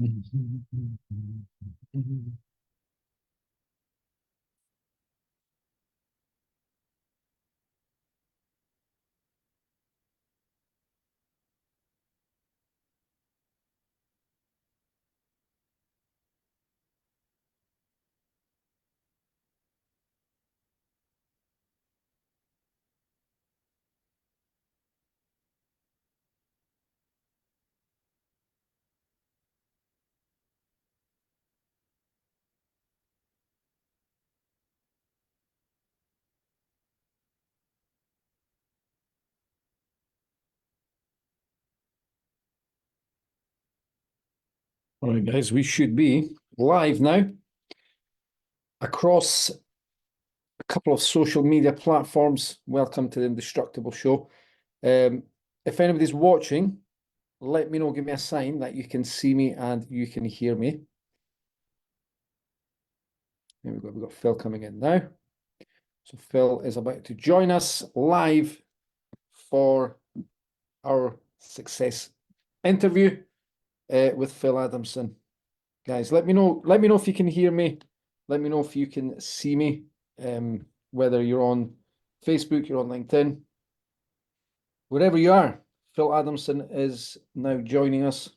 All right, guys, we should be live now across a couple of social media platforms. Welcome to the Indestructible Show. If anybody's watching, let me know, give me a sign that you can see me and you can hear me. There we go, we've got Phil coming in now. So Phil is about to join us live for our success interview with Phil Adamson. Guys, let me know if you can hear me. Let me know if you can see me, whether you're on Facebook, you're on LinkedIn, wherever you are. Phil Adamson is now joining us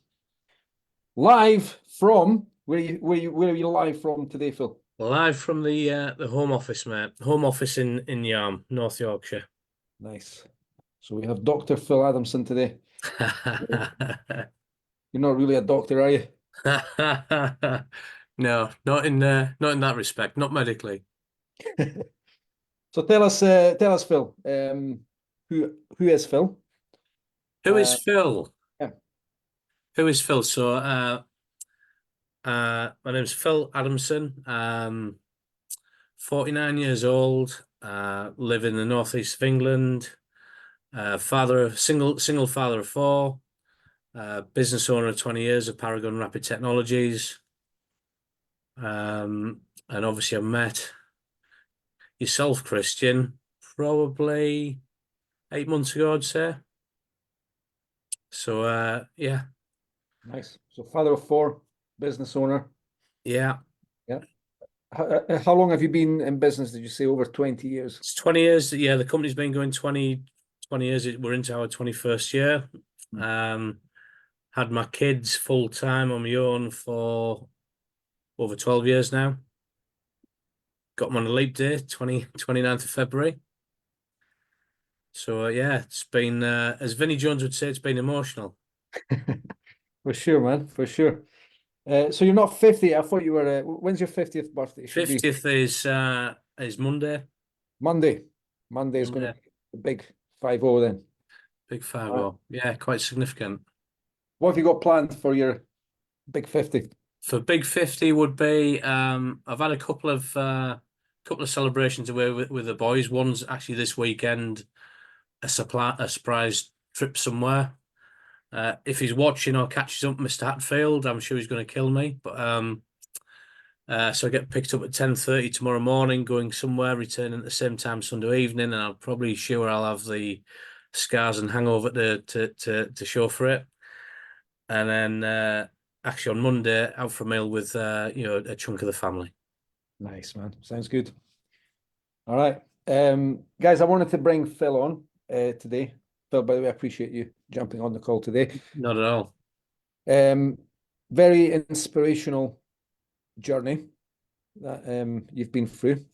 live from where are you live from today, Phil? Live from the home office, mate. Home office in Yarm, North Yorkshire. Nice. So we have Dr. Phil Adamson today. You're not really a doctor, are you? No, not in that respect, not medically. So tell us, Phil. Who is Phil? Who is Phil? Yeah. Who is Phil? So, my name's Phil Adamson. 49 years old. Live in the northeast of England. Single father of four. Business owner of 20 years of Paragon Rapid Technologies. And obviously I met yourself, Christian, probably 8 months ago, I'd say. So, yeah. Nice. So father of four, business owner. Yeah. Yeah. How long have you been in business? Did you say over 20 years? It's 20 years. Yeah, the company's been going 20 years. We're into our 21st year. Had my kids full time on my own for over 12 years now. Got them on a leap day, 29th of February. So, yeah, it's been, as Vinnie Jones would say, it's been emotional. For sure, man, for sure. So you're not 50. I thought you were. When's your 50th birthday? It should be 50th is Monday. Monday. Monday is going to be a big 5-0 then. Big 5-0. Yeah, quite significant. What have you got planned for your big 50? For big 50 would be I've had a couple of celebrations away with the boys. One's actually this weekend, a surprise trip somewhere. If he's watching or catches up Mr. Hatfield, I'm sure he's going to kill me. But so I get picked up at 10:30 tomorrow morning, going somewhere, returning at the same time Sunday evening, and I'm probably sure I'll have the scars and hangover to show for it. And then actually on Monday, out for a meal with a chunk of the family. Nice, man. Sounds good. All right. Guys, I wanted to bring Phil on today. Phil, by the way, I appreciate you jumping on the call today. Not at all. Very inspirational journey that you've been through.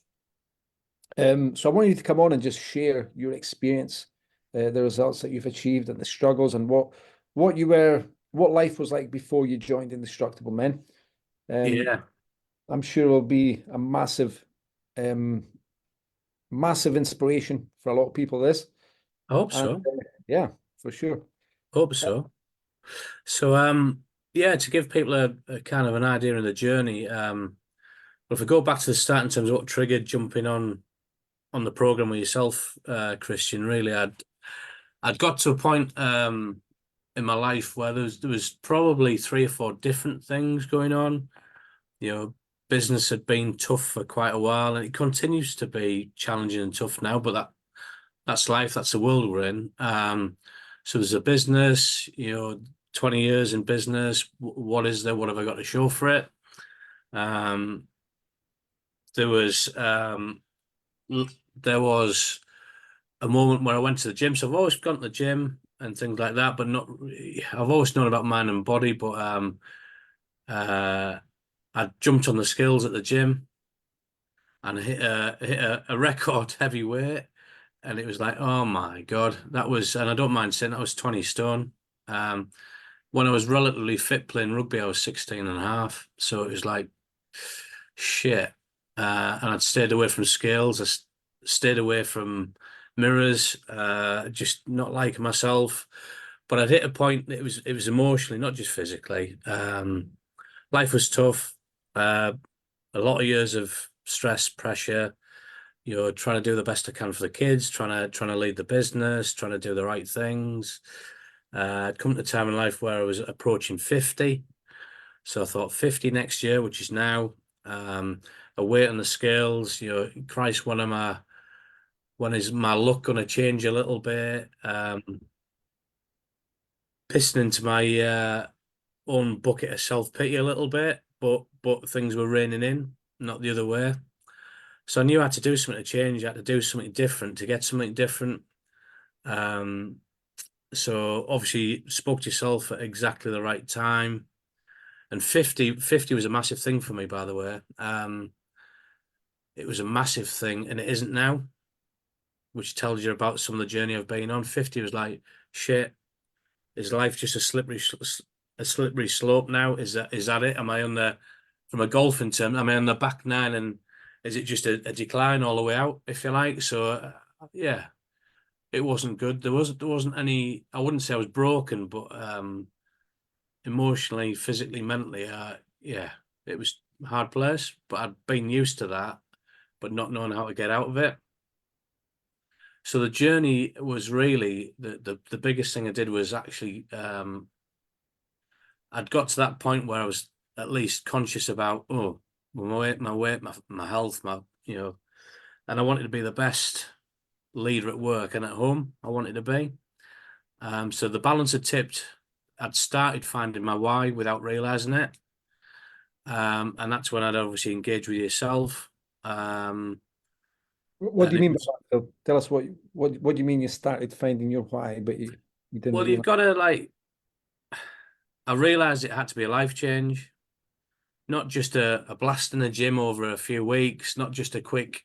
So I want you to come on and just share your experience, the results that you've achieved and the struggles and what life was like before you joined Indestructible Men. Yeah. I'm sure it will be a massive inspiration for a lot of people, this. I hope so. Yeah, for sure. Hope so. So, yeah, to give people a kind of an idea of the journey, well, if I go back to the start in terms of what triggered jumping on the program with yourself, Christian, really, I'd got to a point in my life where there was probably 3 or 4 different things going on. Business had been tough for quite a while, and it continues to be challenging and tough now, but that's life, that's the world we're in. So there's a business, 20 years in business. What is there? What have I got to show for it? There was there was a moment where I went to the gym. So I've always gone to the gym and things like that, but not. I've always known about mind and body, but I jumped on the skills at the gym and hit a record heavy weight, and it was like, oh my God, that was. And I don't mind saying that was 20 stone. Um, when I was relatively fit playing rugby, I was 16 and a half. So it was like, shit. And I'd stayed away from scales. Stayed away from mirrors, just not liking myself. But I'd hit a point that it was emotionally, not just physically. Life was tough. A lot of years of stress, pressure, trying to do the best I can for the kids, trying to lead the business, trying to do the right things. I'd come to a time in life where I was approaching 50. So I thought 50 next year, which is now, a weight on the scales, Christ, when is my luck going to change a little bit? Pissing into my own bucket of self-pity a little bit, but things were reining in, not the other way. So I knew I had to do something to change. I had to do something different to get something different. Um, so obviously spoke to yourself at exactly the right time. And 50 was a massive thing for me, by the way. It was a massive thing, and it isn't now, which tells you about some of the journey I've been on. 50 was like, shit, is life just a slippery slope now? Is that it? Am I on the from a golfing term? Am I on the back nine, and is it just a decline all the way out, if you like? So yeah, it wasn't good. There wasn't any. I wouldn't say I was broken, but emotionally, physically, mentally, yeah, it was a hard place. But I'd been used to that, but not knowing how to get out of it. So the journey was really the biggest thing I did was actually I'd got to that point where I was at least conscious about my weight, my health, and I wanted to be the best leader at work and at home. I wanted to be. So the balance had tipped. I'd started finding my why without realizing it, and that's when I'd obviously engaged with yourself. What do And you it mean by was that, Phil? Tell us what do you mean you started finding your why, but you didn't well, you've realize. got to like. I realized it had to be a life change, not just a blast in the gym over a few weeks, not just a quick,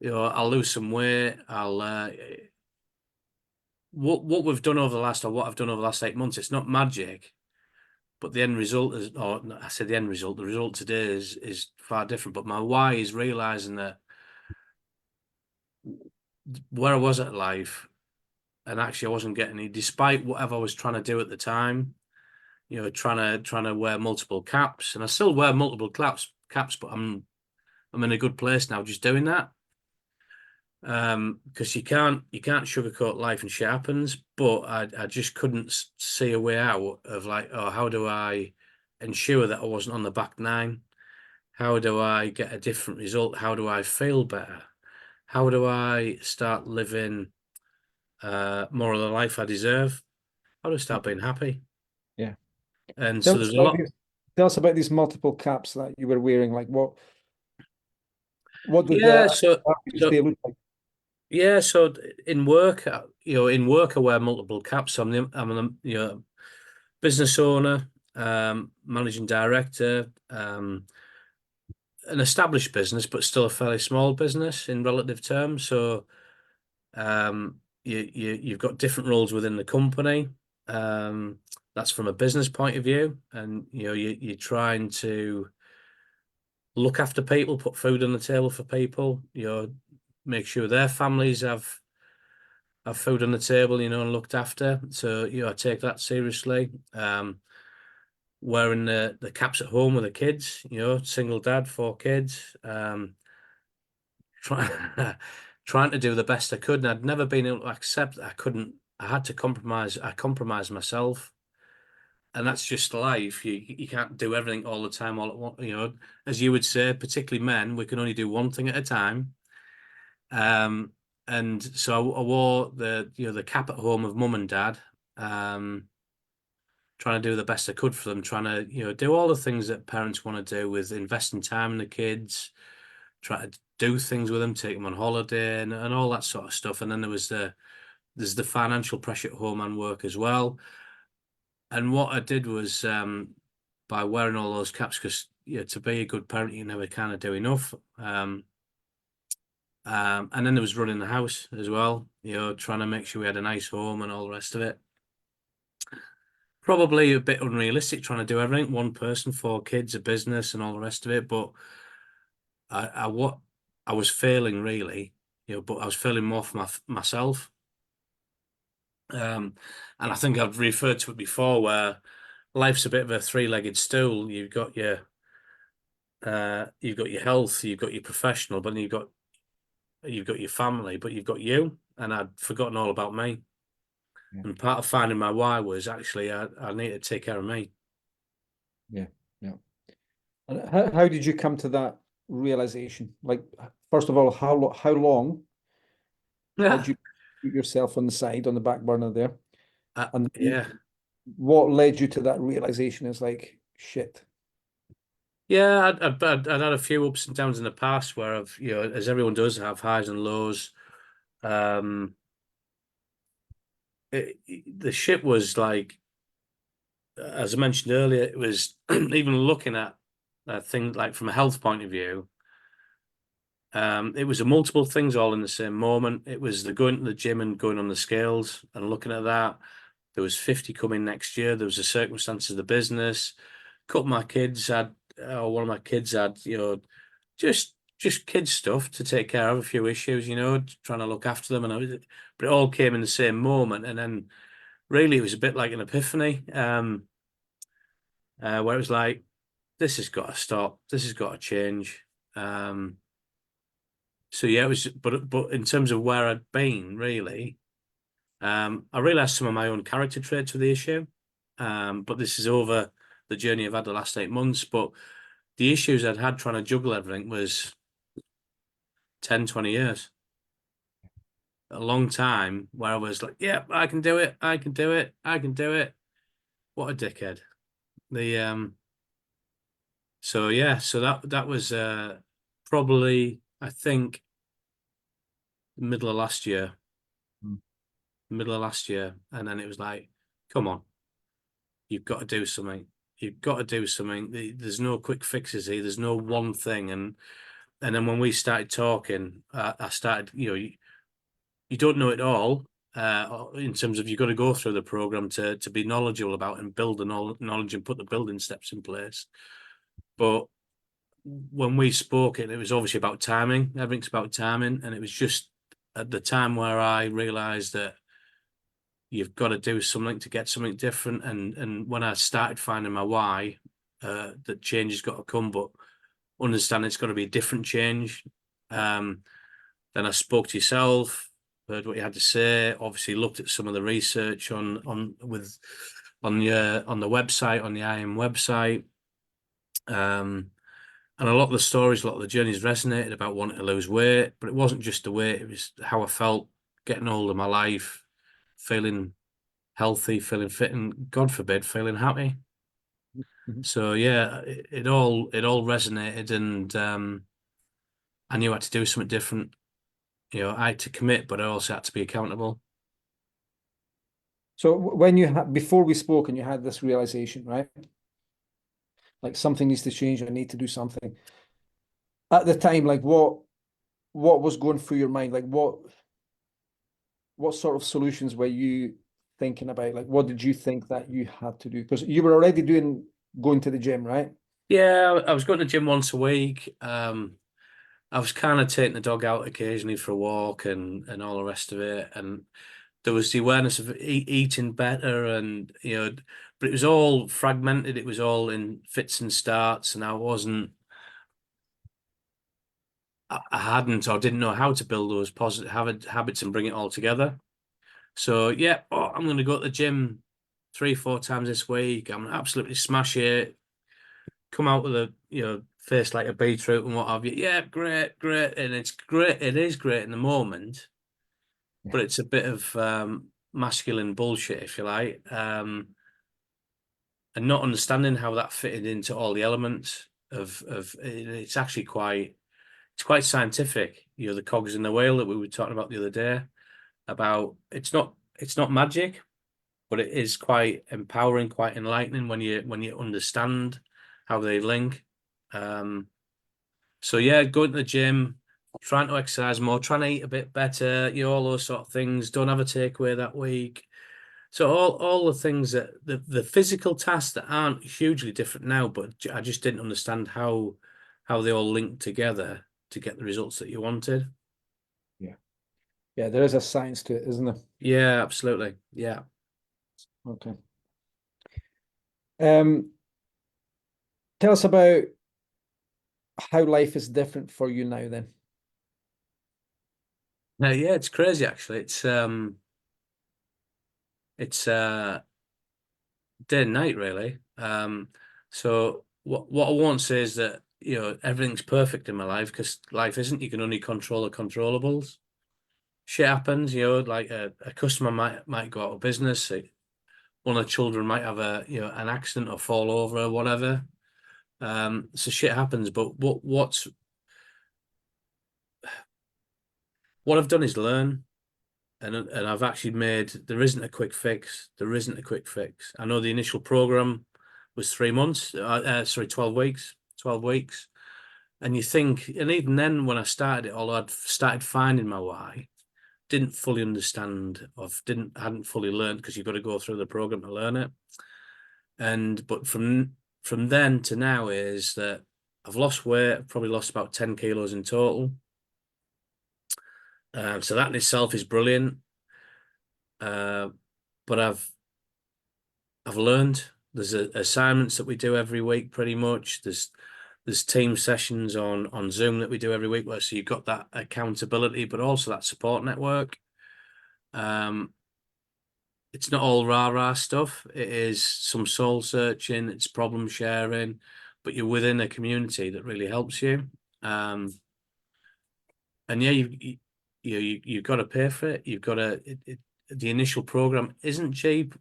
I'll lose some weight. I'll what we've done over the last or what I've done over the last 8 months. It's not magic, but the end result is, or I said the end result. The result today is far different. But my why is realizing that where I was at life, and actually I wasn't getting it, despite whatever I was trying to do at the time. Trying to wear multiple caps, and I still wear multiple caps, but I'm in a good place now just doing that. Because you can't sugarcoat life and shit happens, but I just couldn't see a way out of like, oh, how do I ensure that I wasn't on the back nine? How do I get a different result? How do I feel better? How do I start living more of the life I deserve? How do I start being happy? Yeah. And Tell so us there's a about lot. these, tell us about these multiple caps that you were wearing. Like what did Yeah, the so average so day look like? yeah, so in work, in work I wear multiple caps. So I'm the business owner, managing director, an established business, but still a fairly small business in relative terms. So you've got different roles within the company. That's from a business point of view, and you're trying to look after people, put food on the table for people. Make sure their families have food on the table, and looked after. So I take that seriously. Wearing the caps at home with the kids, single dad, 4 kids, trying trying to do the best I could, and I'd never been able to accept that I couldn't. I had to compromise. I compromised myself, and that's just life. You can't do everything all the time, all at once. As you would say, particularly men, we can only do one thing at a time. Um, and so I wore the cap at home of mum and dad. Um, trying to do the best I could for them, trying to, do all the things that parents want to do with investing time in the kids, try to do things with them, take them on holiday and all that sort of stuff. And then there's the financial pressure at home and work as well. And what I did was by wearing all those caps, because to be a good parent, you never kind of do enough. And then there was running the house as well, trying to make sure we had a nice home and all the rest of it. Probably a bit unrealistic trying to do everything, one person, 4 kids, a business, and all the rest of it. But what I was failing really, but I was failing more for myself. And I think I've referred to it before, where life's a bit of a three-legged stool. You've got your health, you've got your professional, but then you've got your family, but you've got you. And I'd forgotten all about me. Yeah. And part of finding my why was actually I need to take care of me. Yeah. Yeah. And how did you come to that realization? Like, first of all, how long Yeah. had you put yourself on the side, on the back burner there? And Yeah. what led you to that realization is like, shit. Yeah, I'd had a few ups and downs in the past where I've, as everyone does, have highs and lows. Um, the ship was like, as I mentioned earlier, it was even looking at things like from a health point of view. It was a multiple things all in the same moment. It was the going to the gym and going on the scales and looking at that. There was 50 coming next year. There was the circumstances of the business. Couple of my kids had, one of my kids had, just kids stuff to take care of, a few issues, trying to look after them, but it all came in the same moment, and then really it was a bit like an epiphany, where it was like, this has got to stop, this has got to change. So yeah, it was, but in terms of where I'd been, really, I realised some of my own character traits were the issue, but this is over the journey I've had the last 8 months. But the issues I'd had trying to juggle everything was 10, 20 years. A long time where I was like, yeah, I can do it, I can do it, I can do it. What a dickhead. The So yeah, so that was probably, I think, middle of last year. Mm. Middle of last year. And then it was like, come on, you've got to do something. You've got to do something. There's no quick fixes here. There's no one thing. And then when we started talking, I started, you don't know it all, in terms of you've got to go through the program to be knowledgeable about and build the knowledge and put the building steps in place. But when we spoke, it was obviously about timing. Everything's about timing, and it was just at the time where I realised that you've got to do something to get something different. And when I started finding my why, that change has got to come, but understand it's got to be a different change. Then I spoke to yourself, heard what you had to say. Obviously, looked at some of the research on the website, on the IM website. And a lot of the stories, a lot of the journeys resonated about wanting to lose weight, but it wasn't just the weight, it was how I felt getting older, my life, feeling healthy, feeling fit, and God forbid, feeling happy. Mhm. So yeah, it all resonated, and I knew I had to do something different. I had to commit, but I also had to be accountable. So when you had before we spoke and you had this realization, right? Like something needs to change, I need to do something. At the time, like what was going through your mind? Like what sort of solutions were you thinking about? Like what did you think that you had to do? Because you were already going to the gym, right? Yeah, I was going to the gym once a week. I was kind of taking the dog out occasionally for a walk and all the rest of it. And there was the awareness of eating better, and but it was all fragmented. It was all in fits and starts, and I hadn't or didn't know how to build those positive habits and bring it all together. So yeah, I'm going to go to the gym 3, 4 times this week. I'm gonna absolutely smash it. Come out with a face like a beetroot and what have you. Yeah, great, great, and it's great. It is great in the moment, Yeah. but it's a bit of masculine bullshit, if you like. not understanding how that fitted into all the elements of it's actually quite scientific. You know, the cogs in the wheel that we were talking about the other day, about it's not magic, but it is quite empowering, quite enlightening when you understand how they link. So yeah, going to the gym, trying to exercise more, trying to eat a bit better, all those sort of things. Don't have a takeaway that week. So all the things that the physical tasks that aren't hugely different now, but I just didn't understand how they all link together to get the results that you wanted. Yeah. Yeah, there is a science to it, isn't there? Yeah, absolutely. Yeah. Okay. Um, Tell us about how life is different for you now then. Yeah, it's crazy actually. It's day and night really. So what I won't say is that everything's perfect in my life, because life isn't. You can only control the controllables. Shit happens, like a customer might go out of business. One of the children might have an accident or fall over or whatever. So shit happens. But what I've done is learn. And I've actually there isn't a quick fix. There isn't a quick fix. I know the initial program was 3 months, sorry, 12 weeks, 12 weeks. And you think, and even then when I started it, although I'd started finding my why, didn't fully understand, or hadn't fully learned, because you've got to go through the program to learn it. But from then to now is that I've lost weight. I've probably lost about 10 kilos in total. So that in itself is brilliant. But I've learned. There's assignments that we do every week, pretty much. There's team sessions on Zoom that we do every week, where so you've got that accountability, but also that support network. It's not all rah-rah stuff. It is some soul searching, it's problem sharing, but you're within a community that really helps you. And yeah, you've got to pay for it. You've got to. The initial program isn't cheap,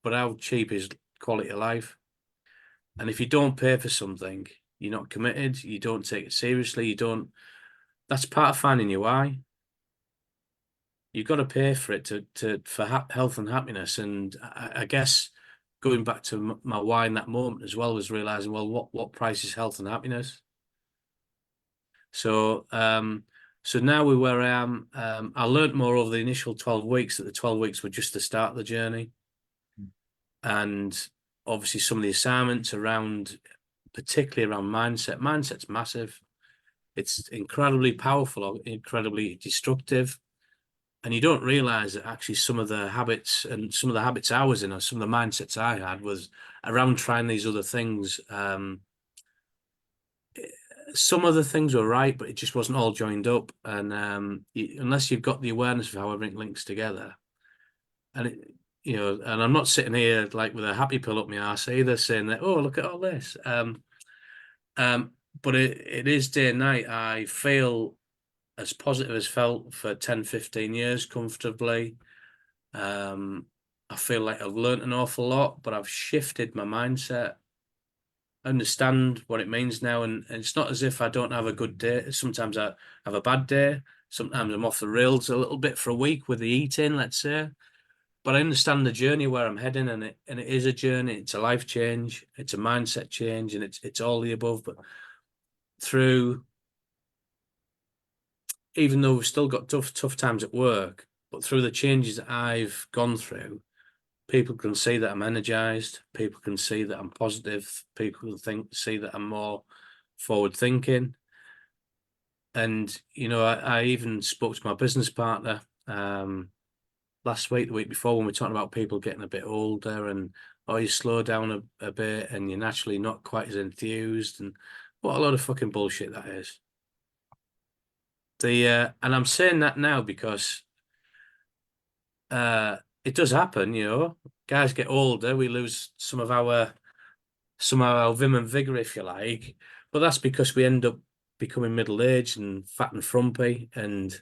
but how cheap is quality of life? And if you don't pay for something, you're not committed. You don't take it seriously. You don't. That's part of finding your why. You've got to pay for it for health and happiness. And I guess going back to my why in that moment as well was realizing, well, what price is health and happiness? So now we're where I am. I learned more over the initial 12 weeks, that the 12 weeks were just the start of the journey. And obviously some of the assignments particularly around mindset. Mindset's massive. It's incredibly powerful or incredibly destructive. And you don't realize that actually some of the habits I was in, or some of the mindsets I had, was around trying these other things. Some of the things were right, but it just wasn't all joined up. And unless you've got the awareness of how everything links together, and and I'm not sitting here like with a happy pill up my arse either, saying that, oh, look at all this. But it is day and night. I feel as positive as felt for 10, 15 years comfortably. I feel like I've learned an awful lot, but I've shifted my mindset. I understand what it means now, and it's not as if I don't have a good day. Sometimes I have a bad day. Sometimes I'm off the rails a little bit for a week with the eating, let's say. But I understand the journey where I'm heading, and it is a journey. It's a life change. It's a mindset change, and it's all the above. But through, even though we've still got tough times at work, but through the changes that I've gone through, people can see that I'm energized. People can see that I'm positive. People can see that I'm more forward thinking. And I even spoke to my business partner last week, the week before, when we were talking about people getting a bit older, and you slow down a bit and you're naturally not quite as enthused, and what a load of fucking bullshit that is. And I'm saying that now because it does happen, guys get older, we lose some of our vim and vigor, if you like, but that's because we end up becoming middle-aged and fat and frumpy, and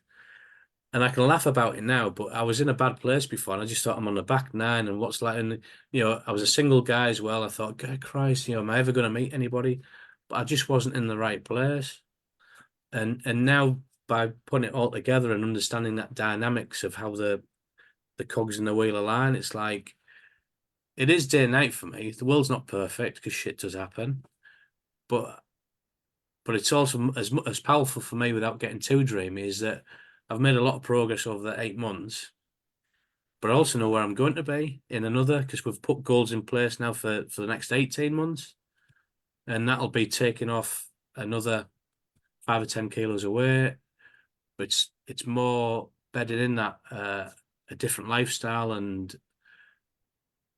And I can laugh about it now, but I was in a bad place before, and I just thought I'm on the back nine, and what's like, and I was a single guy as well. I thought, God Christ, am I ever going to meet anybody? But I just wasn't in the right place. And now by putting it all together and understanding that dynamics of how the cogs in the wheel align, it's like it is day and night for me. The world's not perfect because shit does happen, but it's also as powerful for me without getting too dreamy is that I've made a lot of progress over the 8 months, but I also know where I'm going to be in another because we've put goals in place now for the next 18 months, and that'll be taking off another 5 or 10 kilos away. It's more bedded in that a different lifestyle, and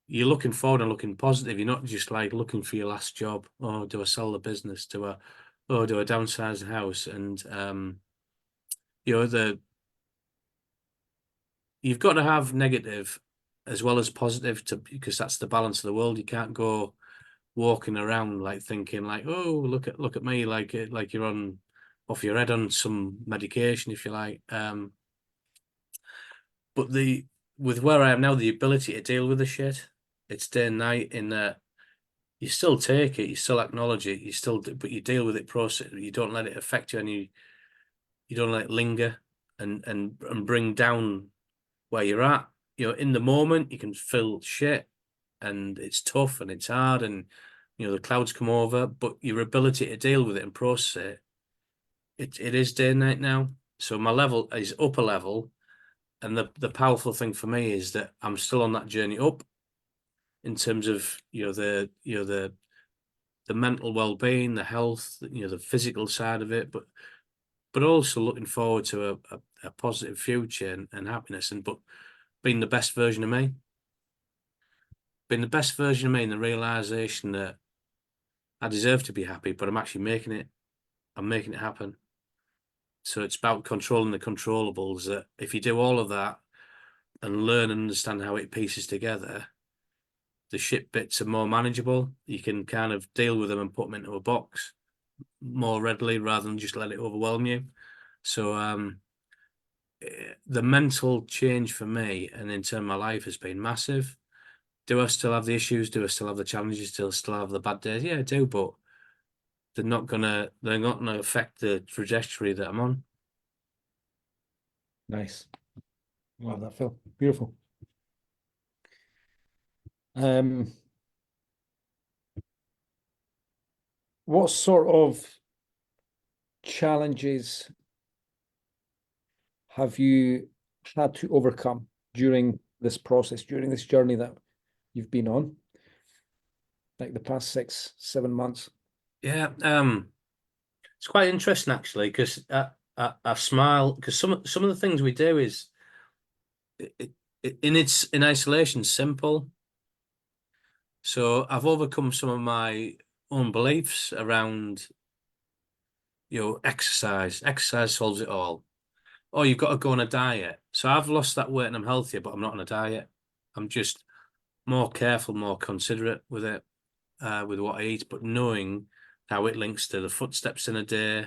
you're looking forward and looking positive. You're not just like looking for your last job. Oh, do I sell the business? Do I downsize the house? And the you've got to have negative as well as positive because that's the balance of the world. You can't go walking around like thinking like, oh, look at me, like you're on off your head on some medication, if you like. But with where I am now, the ability to deal with the shit, it's day and night in that you still take it, you still acknowledge it, but you deal with it, process. You don't let it affect you, and you don't let it linger and bring down where you're at. In the moment, you can feel shit, and it's tough and it's hard, and the clouds come over. But your ability to deal with it and process it is day and night now. So my level is upper level, and the powerful thing for me is that I'm still on that journey up in terms of the mental well-being, the health, the physical side of it, but also looking forward to a positive future and happiness, but being the best version of me, being the best version of me, and the realization that I deserve to be happy, but I'm actually making it. I'm making it happen. So it's about controlling the controllables. That if you do all of that and learn and understand how it pieces together, the shit bits are more manageable. You can kind of deal with them and put them into a box more readily rather than just let it overwhelm you. So the mental change for me and in terms of my life has been massive. Do I still have the issues? Do I still have the challenges? Do I still have the bad days? Yeah, I do, but they're not gonna affect the trajectory that I'm on. Nice. Love that, Phil. Beautiful. Um, what sort of challenges have you had to overcome during this process, during this journey that you've been on, like the past 6, 7 months? Yeah, it's quite interesting actually because I smile because some of the things we do is in isolation simple. So I've overcome some of my own beliefs around exercise. Exercise solves it all. Oh, you've got to go on a diet. So I've lost that weight and I'm healthier, but I'm not on a diet. I'm just more careful, more considerate with it, with what I eat, but knowing how it links to the footsteps in a day,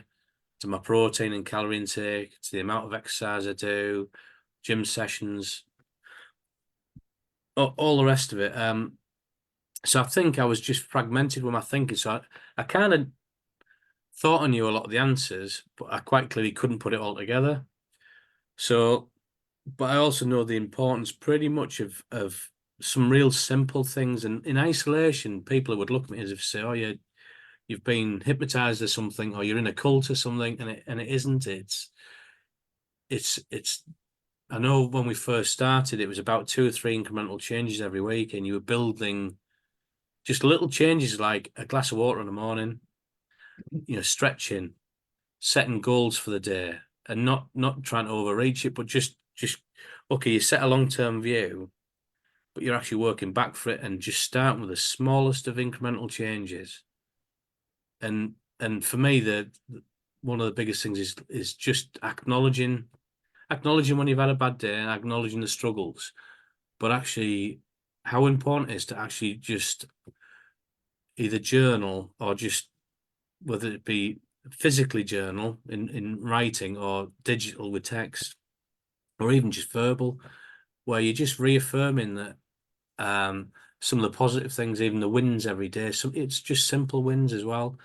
to my protein and calorie intake, to the amount of exercise I do, gym sessions, all the rest of it. So I think I was just fragmented with my thinking. So I kind of thought I knew a lot of the answers, but I quite clearly couldn't put it all together. So, but I also know the importance pretty much of some real simple things. And in isolation, people would look at me as if say, "Oh, you've been hypnotized or something, or you're in a cult or something," and it isn't. It's. I know when we first started, it was about 2 or 3 incremental changes every week, and you were building just little changes like a glass of water in the morning, stretching, setting goals for the day, and not trying to overreach it, but just okay, you set a long-term view, but you're actually working back for it and just starting with the smallest of incremental changes. And for me, one of the biggest things is just acknowledging when you've had a bad day and acknowledging the struggles, but actually how important it is to actually just either journal or just whether it be physically journal in writing or digital with text, or even just verbal, where you're just reaffirming that some of the positive things, even the wins every day. So it's just simple wins as well.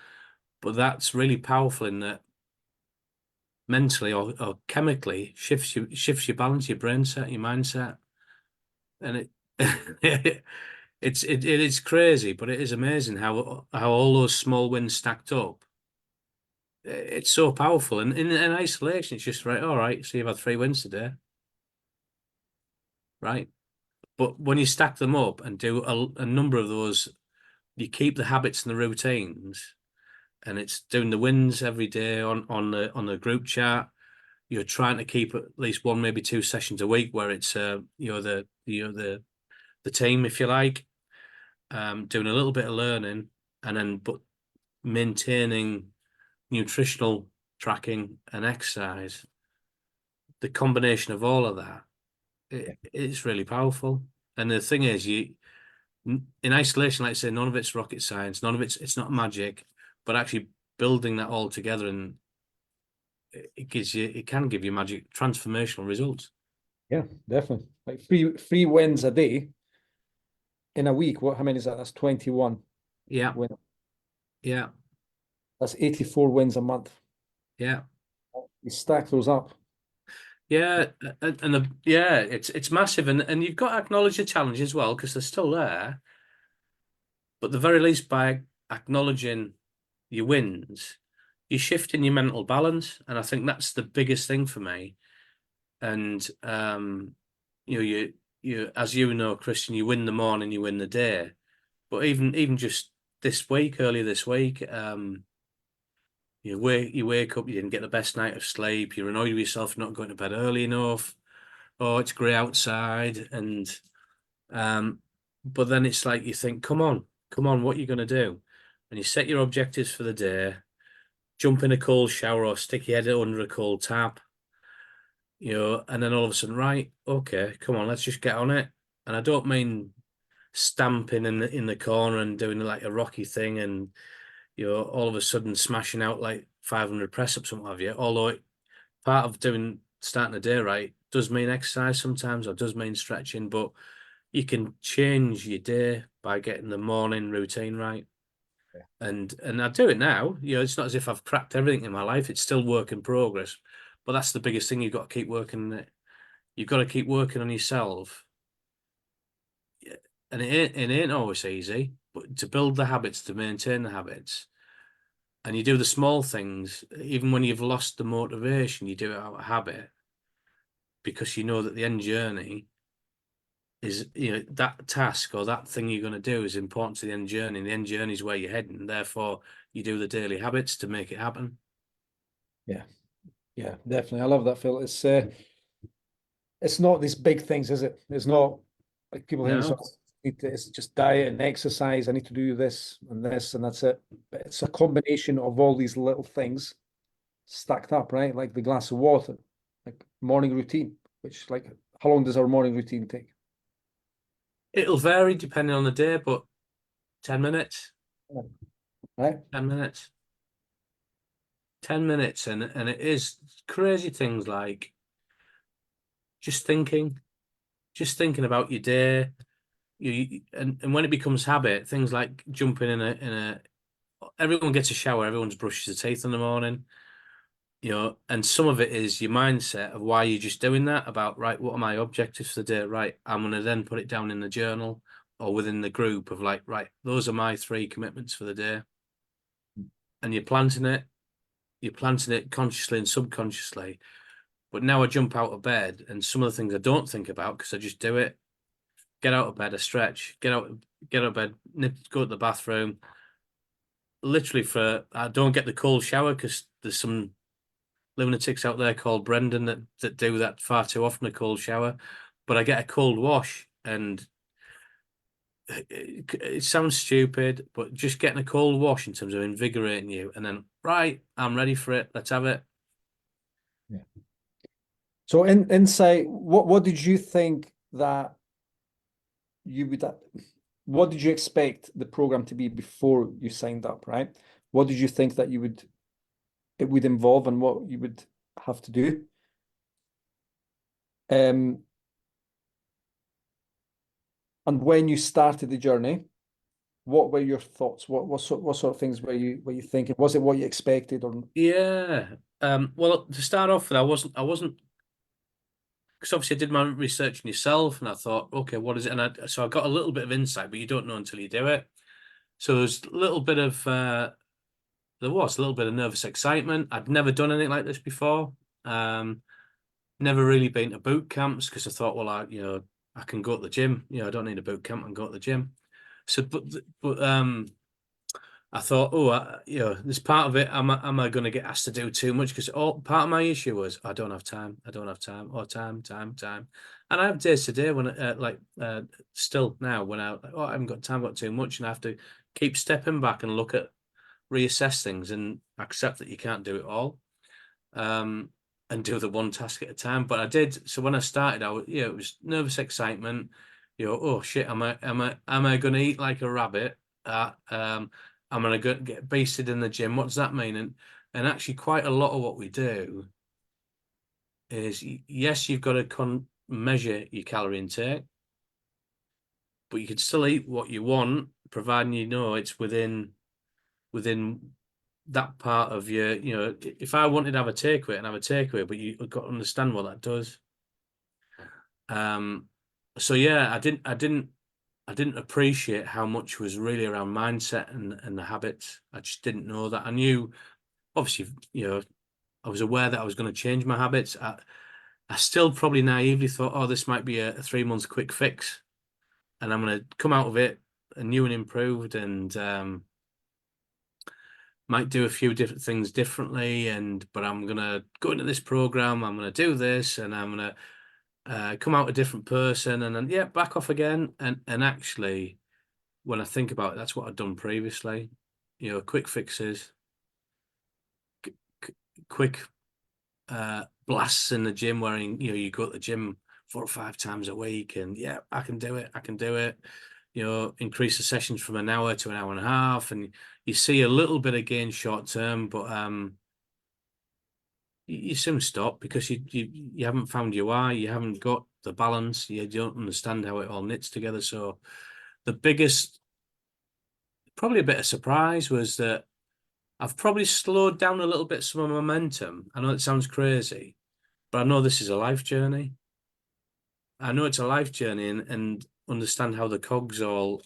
But that's really powerful in that mentally or chemically shifts your balance, your brain set, your mindset. And it is crazy, but it is amazing how all those small wins stacked up. It's so powerful. And in isolation, it's just right, all right, so you've had 3 wins today, right? But when you stack them up and do a number of those, you keep the habits and the routines, and it's doing the wins every day on the group chat. You're trying to keep at least one, maybe 2 sessions a week where it's the team, if you like, doing a little bit of learning, and then but maintaining nutritional tracking and exercise. The combination of all of that, it's really powerful. And the thing is, in isolation, like I say, none of it's rocket science, none of it's not magic, but actually building that all together, and it can give you magic transformational results. Yeah, definitely. Like three wins a day in a week. How many is that? That's 21 Yeah, wins. yeah, That's 84 wins a month. yeah, You stack those up. yeah, it's massive, and you've got to acknowledge the challenge as well because they're still there. But the very least, by acknowledging your wins, you're shifting your mental balance, and I think that's the biggest thing for me. And you as you know, Christian, you win the morning, you win the day. But even just earlier this week, you wake up, you didn't get the best night of sleep, you're annoyed with yourself for not going to bed early enough. Oh, it's grey outside, and um, but then it's like you think, come on, what are you going to do? And you set your objectives for the day, jump in a cold shower or stick your head under a cold tap, and then all of a sudden, right, okay, come on, let's just get on it. And I don't mean stamping in the corner and doing like a Rocky thing, and all of a sudden smashing out like 500 press ups, something have you. Although part of starting the day right does mean exercise sometimes, or does mean stretching, but you can change your day by getting the morning routine right. Yeah. And I do it now. It's not as if I've cracked everything in my life. It's still work in progress. But that's the biggest thing. You've got to keep working. You've got to keep working on yourself. And it ain't always easy, but to build the habits, to maintain the habits, and you do the small things, even when you've lost the motivation, you do it out of habit because you know that the end journey is, that task or that thing you're going to do is important to the end journey. And the end journey is where you're heading. And therefore, you do the daily habits to make it happen. Yeah, yeah, definitely. I love that, Phil. It's not these big things, is it? It's not like people think No, it's just diet and exercise. I need to do this, and that's it. But it's a combination of all these little things stacked up, right? Like the glass of water, like morning routine, which like how long does our morning routine take? it'll vary depending on the day, but 10 minutes, Right? 10 minutes, 10 minutes. And it is crazy things like just thinking, about your day. And when it becomes habit, things like jumping in a everyone gets a shower, everyone's brushes their teeth in the morning, and some of it is your mindset of why you're just doing that, about, right, what are my objectives for the day? Right, I'm going to then put it down in the journal or within the group of like, right, those are my 3 commitments for the day. And you're planting it consciously and subconsciously. But now I jump out of bed, and some of the things I don't think about because I just do it. Get out of bed, I stretch, get out of bed, go to the bathroom. Literally, I don't get the cold shower because there's some lunatics out there called Brendan that do that far too often, a cold shower. But I get a cold wash, and it sounds stupid, but just getting a cold wash in terms of invigorating you, and then, right, I'm ready for it. Let's have it. Yeah. So in insight, what did you think that you would what did you expect the program to be before you signed up, right? What did you think that it would involve and what you would have to do? And when you started the journey, what were your thoughts? What sort of things were you thinking? Was it what you expected, or Yeah. Well, to start off with, I wasn't because obviously I did my research on yourself, and I thought, okay, what is it? And so I got a little bit of insight, but you don't know until you do it. So there's a little bit of there was a little bit of nervous excitement. I'd never done anything like this before. Um, Never really been to boot camps because I thought, well, I can go to the gym. I don't need a boot camp and go to the gym. So, but I thought, oh, this part of it. Am I going to get asked to do too much? Because all part of my issue was I don't have time. I don't have time. Or time. And I have days today when, still now when I haven't got time, got too much, and I have to keep stepping back and look at, reassess things, and accept that you can't do it all. Um, and do the one task at a time. But I did. So when I started, it was nervous excitement. Oh shit, am I going to eat like a rabbit? I'm going to get beasted in the gym. What does that mean? And actually, quite a lot of what we do is, yes, you've got to measure your calorie intake, but you can still eat what you want, providing you know it's within that part of your, if I wanted to have a takeaway and have a takeaway, but you've got to understand what that does. So yeah, I didn't appreciate how much was really around mindset and the habits. I just didn't know that. I knew, obviously, I was aware that I was going to change my habits. I still probably naively thought, oh, this might be a 3 month quick fix, and I'm going to come out of it new and improved, and might do a few different things differently. But I'm going to go into this program. I'm going to do this, and I'm going to come out a different person, and then back off again. And actually, when I think about it, that's what I've done previously. Quick fixes, quick blasts in the gym, wearing you go to the gym 4 or 5 times a week, and I can do it. I can do it. Increase the sessions from an hour to an hour and a half, and you see a little bit of gain short term, but you soon stop because you haven't found your why, you haven't got the balance, you don't understand how it all knits together. So the biggest, probably a bit of surprise, was that I've probably slowed down a little bit some of my momentum. I know it sounds crazy, but I know this is a life journey. I know it's a life journey, and understand how the cogs all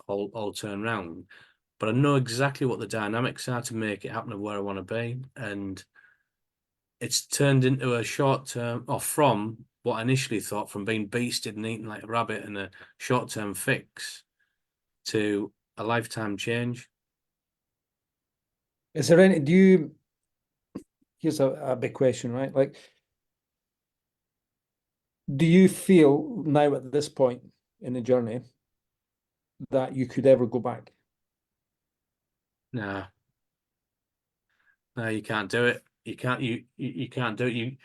turn round. But I know exactly what the dynamics are to make it happen and where I want to be. And it's turned into a short term, or from what I initially thought, from being beasted and eating like a rabbit and a short term fix, to a lifetime change. is there any? Do you? Here's a big question, right? Like, do you feel now at this point in the journey that you could ever go back? No, no, you can't do it. You can't. You can't do it.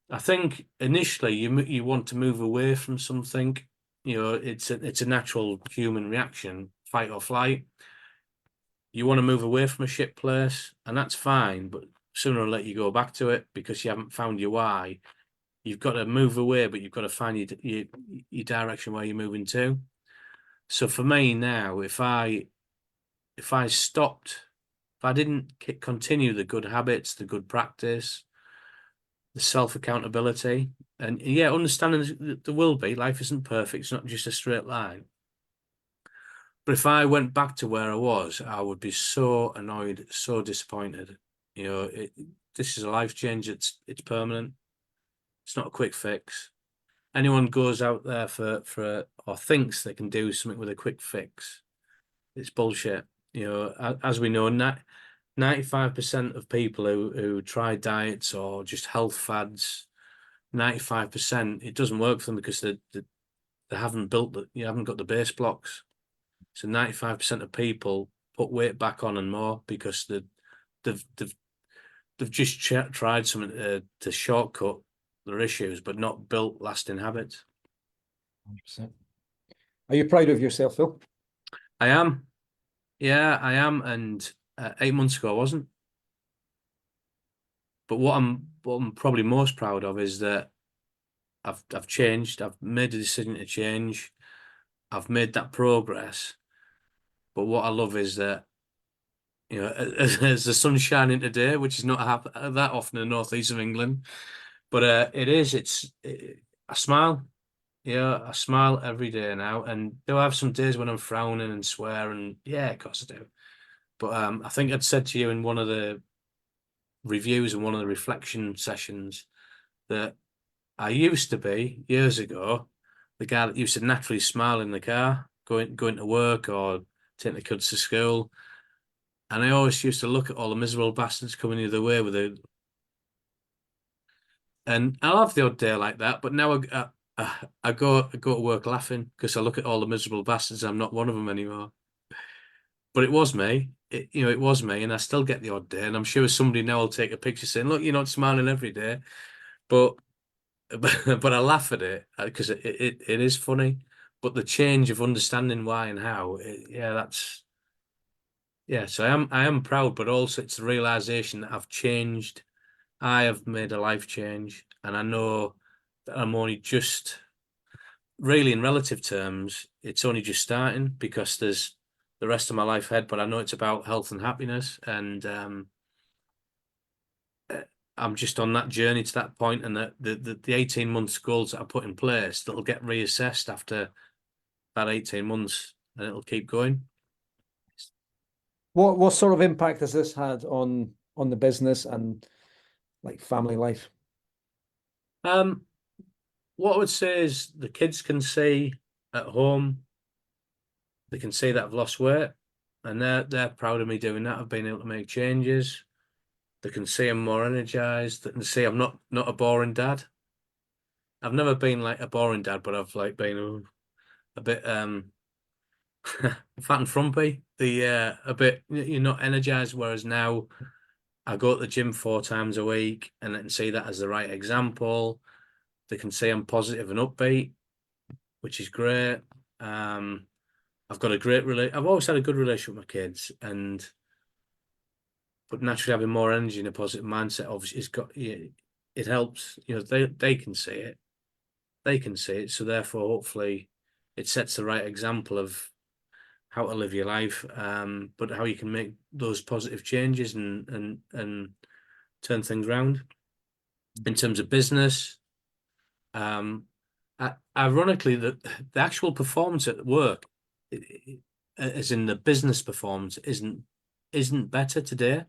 I think initially you want to move away from something. It's a natural human reaction, fight or flight. You want to move away from a shit place, and that's fine, but sooner or later you go back to it because you haven't found your why. You've got to move away, but you've got to find your direction where you're moving to. So for me now, if I stopped, if I didn't continue the good habits, the good practice, the self accountability, and understanding that there will be, life isn't perfect. It's not just a straight line. But if I went back to where I was, I would be so annoyed, so disappointed. This is a life change. It's permanent. It's not a quick fix. Anyone goes out there for or thinks they can do something with a quick fix, it's bullshit. As we know, 95% of people who try diets or just health fads, 95%, it doesn't work for them because they haven't built you haven't got the base blocks. So 95% of people put weight back on and more because they've just tried something to shortcut their issues, but not built lasting habits. 100%. Are you proud of yourself, Phil? I am. Yeah, I am. And 8 months ago, I wasn't. But what I'm probably most proud of is that I've changed. I've made a decision to change. I've made that progress. But what I love is that, as the sun's shining today, which is not that often in the northeast of England, but it is. I smile. Yeah, I smile every day now, and do I have some days when I'm frowning and swear, and yeah, of course I do. But I think I'd said to you in one of the reviews and one of the reflection sessions that I used to be years ago the guy that used to naturally smile in the car, going to work or taking the kids to school. And I always used to look at all the miserable bastards coming the other way with it. And I'll have the odd day like that, but now I go to work laughing because I look at all the miserable bastards. I'm not one of them anymore. But it was me. It was me, and I still get the odd day. And I'm sure somebody now will take a picture saying, "Look, you're not smiling every day," but but I laugh at it because it is funny. But the change of understanding why and how, yeah, that's yeah. So I am proud, but also it's the realization that I've changed. I have made a life change, and I know that I'm only just really in relative terms, it's only just starting because there's the rest of my life ahead. But I know it's about health and happiness, and I'm just on that journey to that point, and the 18 months goals that I put in place that'll get reassessed after that 18 months, and it'll keep going. What sort of impact has this had on the business and like family life? Um, what I would say is the kids can see at home, they can see that I've lost weight, and they're proud of me doing that. I've been able to make changes. They can see I'm more energized. They can see I'm not a boring dad. I've never been like a boring dad, but I've like been a bit fat and frumpy. A bit you're not energized. Whereas now I go to the gym 4 times a week, and they can see that as the right example. They can see I'm positive and upbeat, which is great. I've got a great I've always had a good relationship with my kids, but naturally having more energy and a positive mindset obviously it helps. They can see it. They can see it. So therefore, hopefully, it sets the right example of how to live your life, but how you can make those positive changes and turn things around. In terms of business, ironically, the actual performance at work, as in the business performance, isn't better today.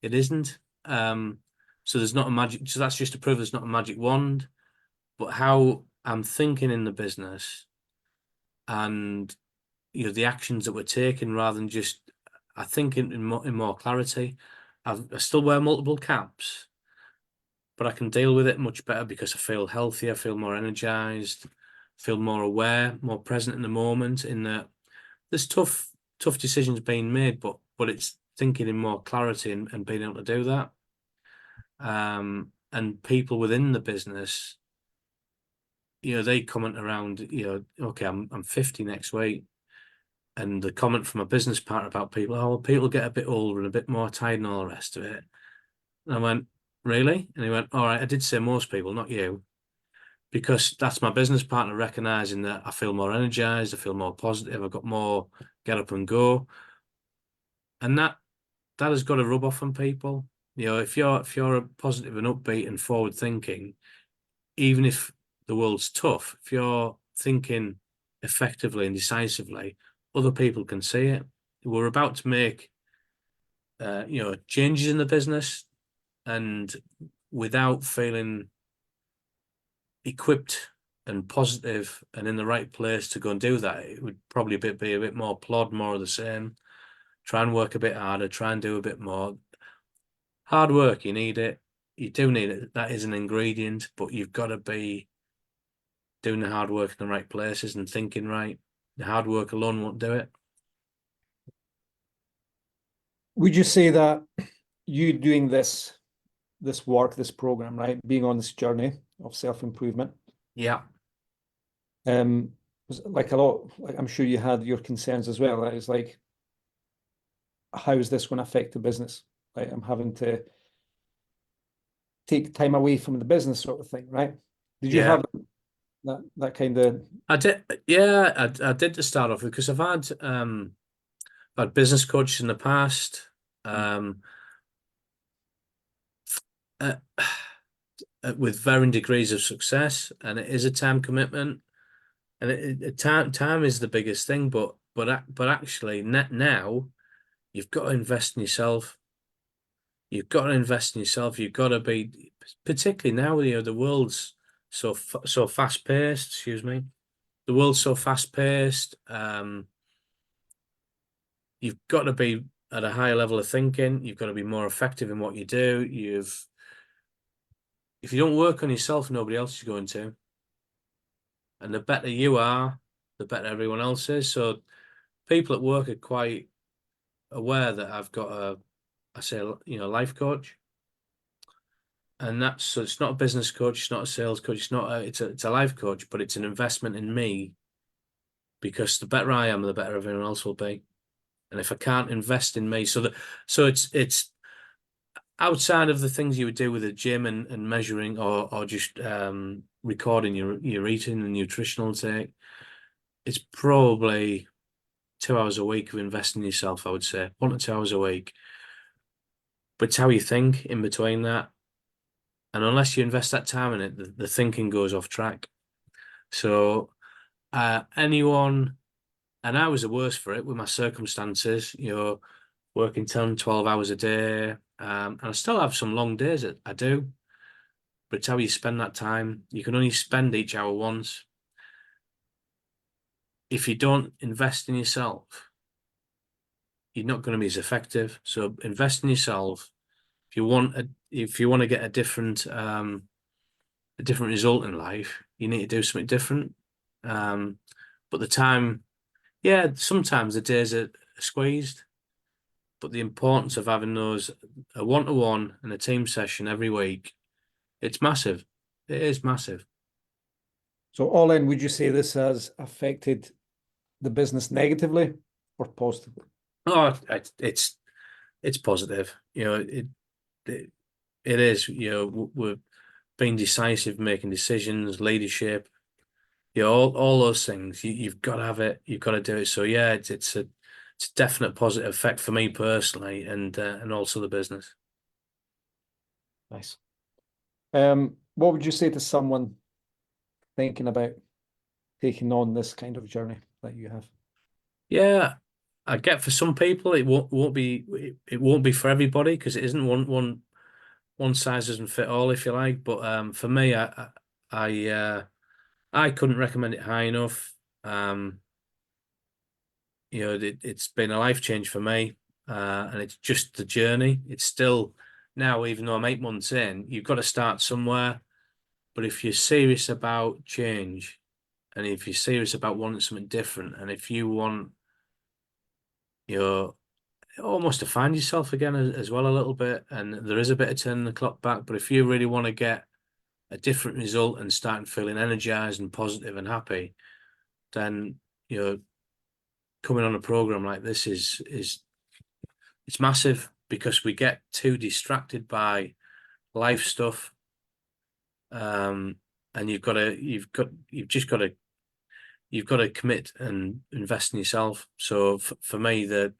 It isn't. So there's not a magic. So that's just to prove there's not a magic wand. But how I'm thinking in the business, and the actions that we're taking, rather than just, I think in more clarity. I still wear multiple caps, but I can deal with it much better because I feel healthier, feel more energized, feel more aware, more present in the moment. In that there's tough decisions being made, but it's thinking in more clarity and being able to do that. And people within the business, they comment around, okay, I'm 50 next week. And the comment from a business partner about people, oh, well, people get a bit older and a bit more tired and all the rest of it. And I went, really? And he went, all right, I did say most people, not you, because that's my business partner recognizing that I feel more energized, I feel more positive, I've got more get up and go. And that has got to rub off on people. If you're positive and upbeat and forward thinking, even if the world's tough, if you're thinking effectively and decisively, other people can see it. We're about to make changes in the business, and without feeling equipped and positive and in the right place to go and do that, it would probably be a bit more plod, more of the same. Try and work a bit harder, try and do a bit more. Hard work, you need it. You do need it. That is an ingredient, but you've got to be doing the hard work in the right places and thinking right. The hard work alone won't do it. Would you say that you doing this work, this program, right, being on this journey of self-improvement, Yeah. was like a lot, like I'm sure you had your concerns as well. Right? It's like, how is this going to affect the business? Like I'm having to take time away from the business sort of thing, right? Did you Yeah, have that kind of? I did. Yeah, I did to start off with because I've had business coaches in the past, um, uh, with varying degrees of success, and it is a time commitment, and time is the biggest thing. But actually, net now you've got to invest in yourself. You've got to invest in yourself. You've got to be, particularly now, the world's so fast paced. Excuse me, the world's so fast paced. You've got to be at a higher level of thinking. You've got to be more effective in what you do. If you don't work on yourself, nobody else is going to. And the better you are, the better everyone else is. So people at work are quite aware that I've got I say, life coach, and so it's not a business coach, it's not a sales coach, it's a life coach, but it's an investment in me because the better I am, the better everyone else will be. And if I can't invest in me, so it's outside of the things you would do with a gym and measuring or just recording your eating and nutritional take, it's probably 2 hours a week of investing in yourself, I would say. 1 to 2 hours a week. But it's how you think in between that. And unless you invest that time in it, the thinking goes off track. So anyone, and I was the worst for it with my circumstances, working 10, 12 hours a day. And I still have some long days that I do, but it's how you spend that time. You can only spend each hour once. If you don't invest in yourself, you're not going to be as effective. So invest in yourself. If you want to get a different result in life, you need to do something different. But the time, yeah, sometimes the days are squeezed, but the importance of having those a one-to-one and a team session every week, it's massive. It is massive. So all in, would you say this has affected the business negatively or positively? Oh, it's positive. It, it is. We're being decisive, making decisions, leadership. All those things. You've got to have it. You've got to do it. So yeah, it's a definite positive effect for me personally, and also the business. Nice. What would you say to someone thinking about taking on this kind of journey that you have? Yeah, I get for some people it won't be for everybody because it isn't one size doesn't fit all, if you like. But for me, I I couldn't recommend it high enough. Um, it's been a life change for me, and it's just the journey. It's still now, even though I'm 8 months in, you've got to start somewhere. But if you're serious about change, and if you're serious about wanting something different, and if you want your almost to find yourself again as well a little bit, and there is a bit of turning the clock back. But if you really want to get a different result and start feeling energized and positive and happy, then coming on a program like this is it's massive because we get too distracted by life stuff, um, and you've got to commit and invest in yourself. So for me, the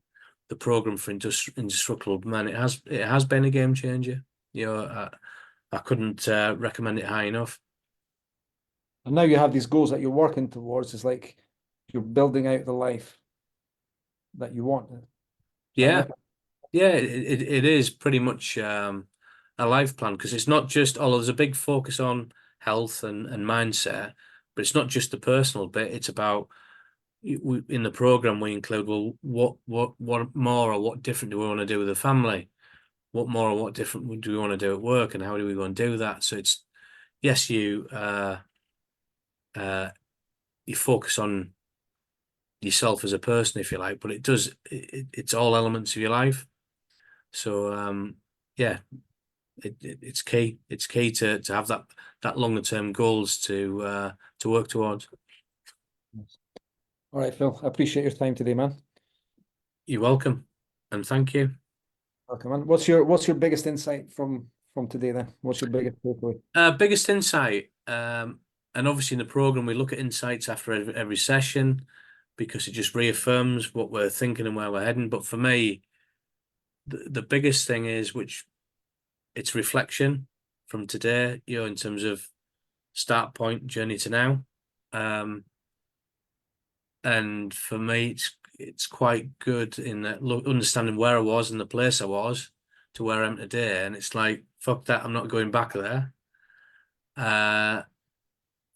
program for indestructible man, it has been a game changer. I couldn't recommend it high enough. And now you have these goals that you're working towards. It's like you're building out the life that you want. Is that Yeah, right? yeah, it is pretty much a life plan because it's not just, oh, there's a big focus on health and mindset, but it's not just the personal bit. It's about in the program we include, well, what more or what different do we want to do with the family? What more or what different do we want to do at work, and how do we go and do that? So it's yes, uh, you focus on yourself as a person, if you like, but it's all elements of your life. So yeah, it's key. It's key to have that longer term goals to work towards. All right, Phil. I appreciate your time today, man. You're welcome, and thank you. Welcome, man. What's your biggest insight from from today then? What's your biggest takeaway? Biggest insight, and obviously in the program we look at insights after every session because it just reaffirms what we're thinking and where we're heading. But for me, the biggest thing is it's reflection from today, in terms of start point, journey to now. And for me, it's quite good in that understanding where I was and the place I was to where I am today. And it's like, fuck that, I'm not going back there.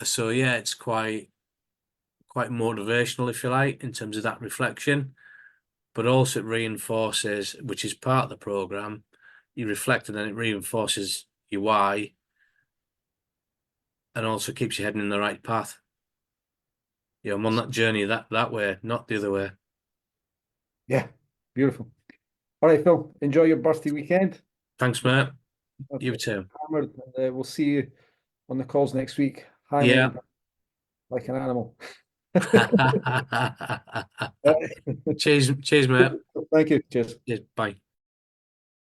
So yeah, it's quite motivational, if you like, in terms of that reflection. But also it reinforces, which is part of the program, you reflect and then it reinforces your why and also keeps you heading in the right path. I'm on that journey that way, not the other way. Yeah, beautiful. All right, Phil, enjoy your birthday weekend. Thanks, mate. You too. Hammered, and we'll see you on the calls next week. Yeah. Hanging like an animal. Cheers, mate. Thank you. Cheers. Cheers, bye.